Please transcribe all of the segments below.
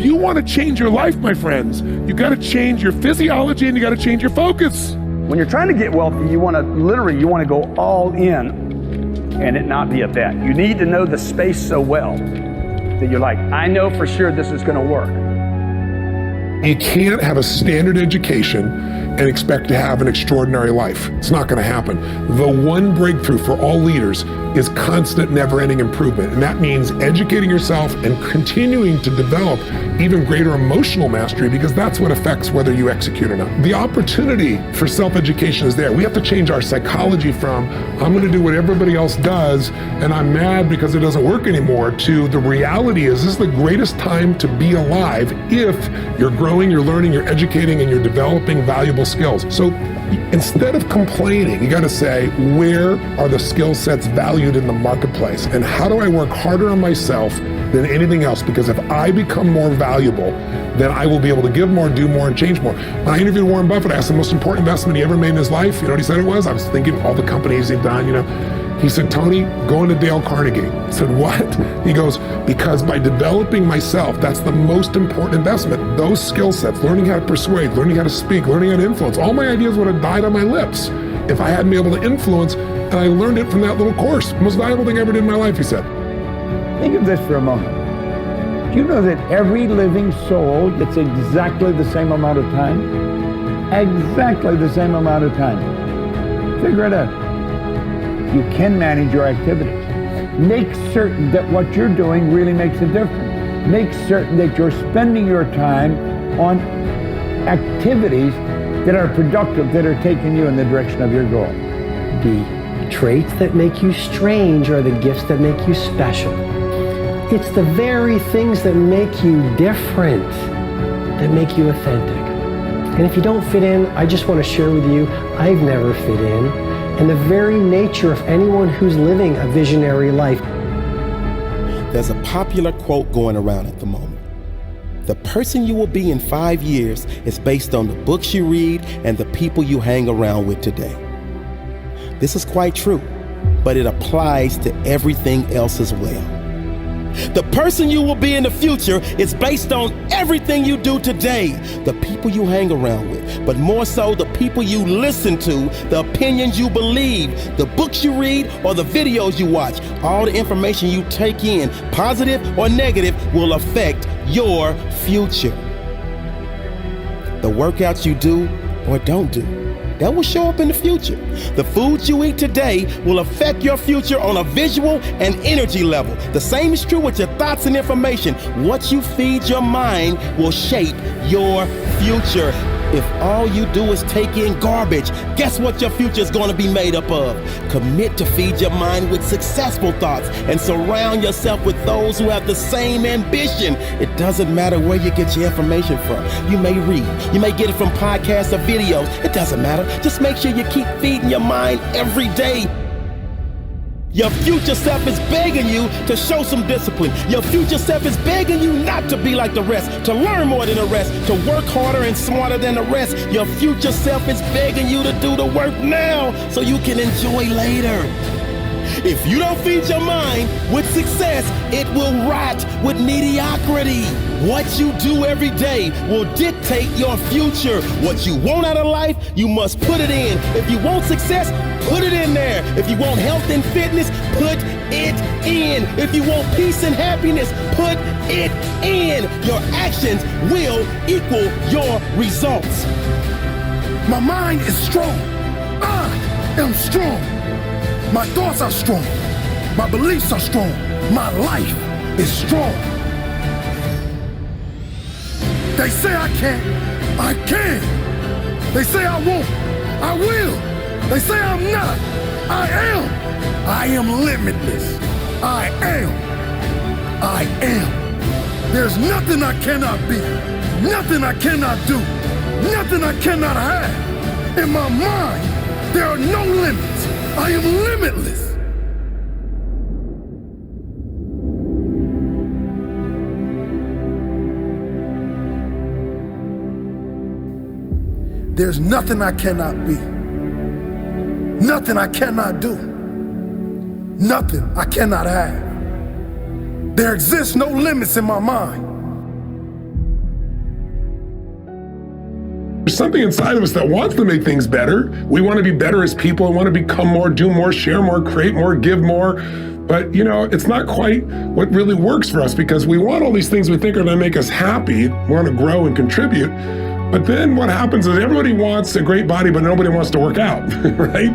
you want to change your life, my friends, you got to change your physiology and you got to change your focus. When you're trying to get wealthy, you want to go all in and it not be a bet. You need to know the space so well that you're like, I know for sure this is going to work. You can't have a standard education and expect to have an extraordinary life. It's not going to happen. The one breakthrough for all leaders is constant, never-ending improvement. And that means educating yourself and continuing to develop even greater emotional mastery, because that's what affects whether you execute or not. The opportunity for self-education is there. We have to change our psychology from, I'm going to do what everybody else does, and I'm mad because it doesn't work anymore, to the reality is this is the greatest time to be alive if you're growing, you're learning, you're educating, and you're developing valuable skills. So instead of complaining, you got to say, where are the skill sets valued in the marketplace? And how do I work harder on myself than anything else? Because if I become more valuable, then I will be able to give more, do more, and change more. When I interviewed Warren Buffett, I asked the most important investment he ever made in his life. You know what he said it was? I was thinking all the companies he'd done, He said, Tony, go into Dale Carnegie. I said, what? He goes, because by developing myself, that's the most important investment. Those skill sets, learning how to persuade, learning how to speak, learning how to influence. All my ideas would have died on my lips if I hadn't been able to influence, and I learned it from that little course. Most valuable thing I ever did in my life, he said. Think of this for a moment. Do you know that every living soul gets exactly the same amount of time? Exactly the same amount of time. Figure it out. You can manage your activities. Make certain that what you're doing really makes a difference. Make certain that you're spending your time on activities that are productive, that are taking you in the direction of your goal. The traits that make you strange are the gifts that make you special. It's the very things that make you different that make you authentic. And if you don't fit in, I just want to share with you, I've never fit in. And the very nature of anyone who's living a visionary life. There's a popular quote going around at the moment. The person you will be in 5 years is based on the books you read and the people you hang around with today. This is quite true, but it applies to everything else as well. The person you will be in the future is based on everything you do today, the people you hang around with, but more so the people you listen to, the opinions you believe, the books you read, or the videos you watch. All the information you take in, positive or negative, will affect your future. The workouts you do or don't do, that will show up in the future. The foods you eat today will affect your future on a visual and energy level. The same is true with your thoughts and information. What you feed your mind will shape your future. If all you do is take in garbage, guess what your future is going to be made up of? Commit to feed your mind with successful thoughts and surround yourself with those who have the same ambition. It doesn't matter where you get your information from. You may read, you may get it from podcasts or videos. It doesn't matter. Just make sure you keep feeding your mind every day. Your future self is begging you to show some discipline. Your future self is begging you not to be like the rest, to learn more than the rest, to work harder and smarter than the rest. Your future self is begging you to do the work now so you can enjoy later. If you don't feed your mind with success, it will rot with mediocrity. What you do every day will dictate your future. What you want out of life, you must put it in. If you want success, put it in there. If you want health and fitness, put it in. If you want peace and happiness, put it in. Your actions will equal your results. My mind is strong. I am strong. My thoughts are strong. My beliefs are strong. My life is strong. They say I can't. I can. They say I won't. I will. They say I'm not. I am. I am limitless. I am. I am. There's nothing I cannot be. Nothing I cannot do. Nothing I cannot have. In my mind, there are no limits. I am limitless. There's nothing I cannot be. Nothing I cannot do. Nothing I cannot have. There exists no limits in my mind. There's something inside of us that wants to make things better. We want to be better as people. We want to become more, do more, share more, create more, give more. But, it's not quite what really works for us, because we want all these things we think are going to make us happy. We want to grow and contribute. But then what happens is everybody wants a great body, but nobody wants to work out, right?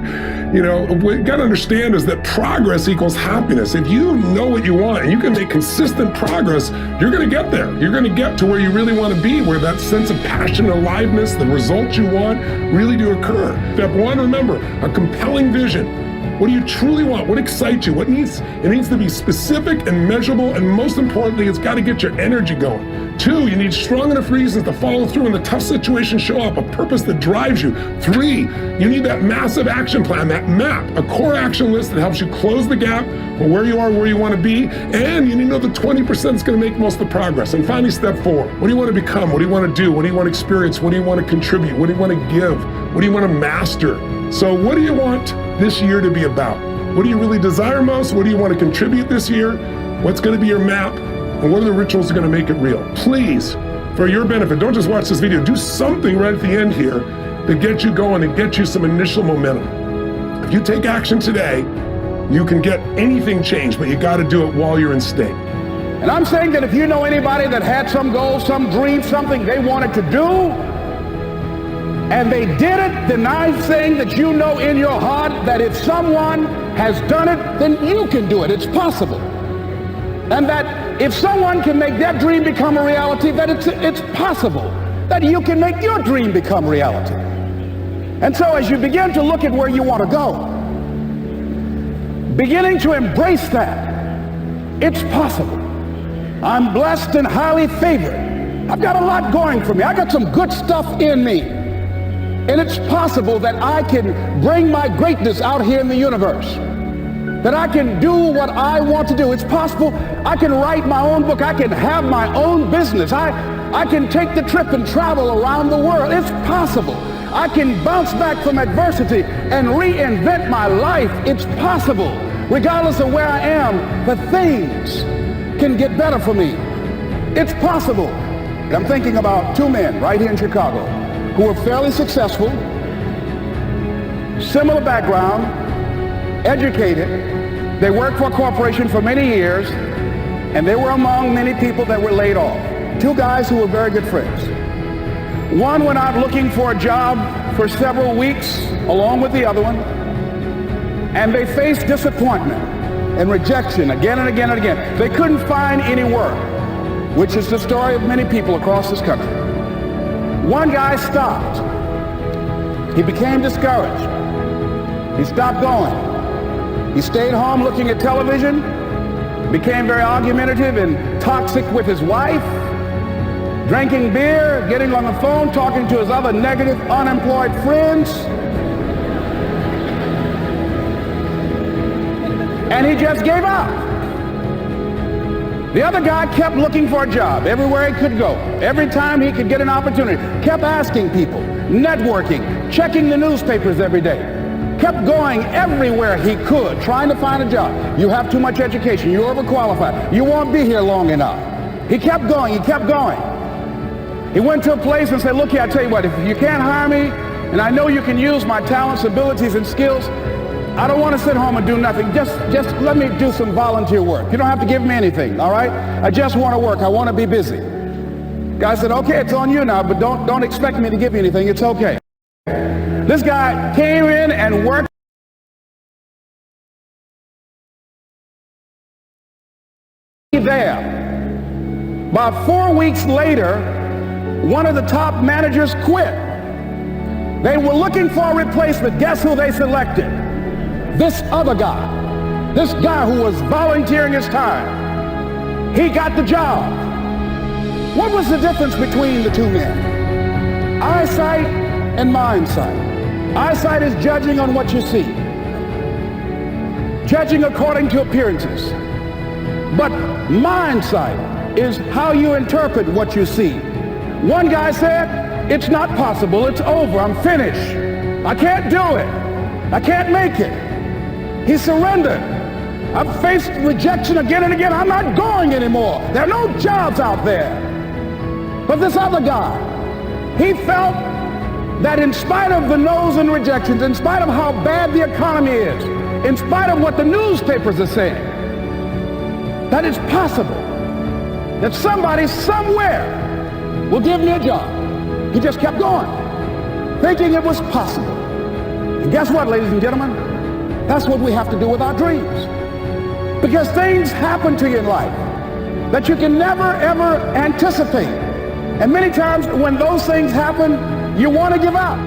What you got to understand is that progress equals happiness. If you know what you want and you can make consistent progress, you're going to get there. You're going to get to where you really want to be, where that sense of passion and aliveness, the results you want, really do occur. Step one, remember, a compelling vision. What do you truly want? What excites you? It needs to be specific and measurable, and most importantly, it's got to get your energy going. 2, you need strong enough reasons to follow through when the tough situations show up, a purpose that drives you. 3, you need that massive action plan, that map, a core action list that helps you close the gap from where you are, where you want to be, and you need to know the 20% is going to make most of the progress. And finally, step 4, what do you want to become? What do you want to do? What do you want to experience? What do you want to contribute? What do you want to give? What do you want to master? So what do you want this year to be about? What do you really desire most? What do you want to contribute this year? What's going to be your map? And what are the rituals that are going to make it real? Please, for your benefit, don't just watch this video. Do something right at the end here that gets you going and gets you some initial momentum. If you take action today, you can get anything changed, but you got to do it while you're in state. And I'm saying that if you know anybody that had some goal, some dream, something they wanted to do, and they did it, then I'm saying that you know in your heart that if someone has done it, then you can do it. It's possible. And that if someone can make their dream become a reality, that it's possible that you can make your dream become reality. And so as you begin to look at where you want to go, beginning to embrace that, it's possible. I'm blessed and highly favored. I've got a lot going for me. I got some good stuff in me. And it's possible that I can bring my greatness out here in the universe. That I can do what I want to do. It's possible I can write my own book. I can have my own business. I can take the trip and travel around the world. It's possible. I can bounce back from adversity and reinvent my life. It's possible. Regardless of where I am, the things can get better for me. It's possible. I'm thinking about 2 men right here in Chicago who were fairly successful, similar background, educated. They worked for a corporation for many years, and they were among many people that were laid off. 2 guys who were very good friends. One went out looking for a job for several weeks along with the other one, and they faced disappointment and rejection again and again and again. They couldn't find any work, which is the story of many people across this country. One guy stopped. He became discouraged. He stopped going. He stayed home looking at television, became very argumentative and toxic with his wife, drinking beer, getting on the phone, talking to his other negative, unemployed friends. And he just gave up. The other guy kept looking for a job everywhere he could go. Every time he could get an opportunity, kept asking people, networking, checking the newspapers every day. Kept going everywhere he could, trying to find a job. You have too much education. You're overqualified. You won't be here long enough. He kept going. He kept going. He went to a place and said, look here, I tell you what, if you can't hire me, and I know you can use my talents, abilities, and skills, I don't want to sit home and do nothing. Just let me do some volunteer work. You don't have to give me anything, all right? I just want to work. I want to be busy. Guy said, okay, it's on you now, but don't expect me to give you anything. It's okay. This guy came in and worked there. About 4 weeks later, one of the top managers quit. They were looking for a replacement. Guess who they selected? This other guy. This guy who was volunteering his time. He got the job. What was the difference between the 2 men? Eyesight and mindsight. Eyesight is judging on what you see. Judging according to appearances. But mindsight is how you interpret what you see. One guy said, it's not possible, it's over, I'm finished. I can't do it. I can't make it. He surrendered. I've faced rejection again and again. I'm not going anymore. There are no jobs out there. But this other guy, he felt that in spite of the no's and rejections, in spite of how bad the economy is, in spite of what the newspapers are saying, that it's possible that somebody somewhere will give me a job. He just kept going, thinking it was possible. And guess what, ladies and gentlemen? That's what we have to do with our dreams. Because things happen to you in life that you can never, ever anticipate. And many times when those things happen, you want to give up.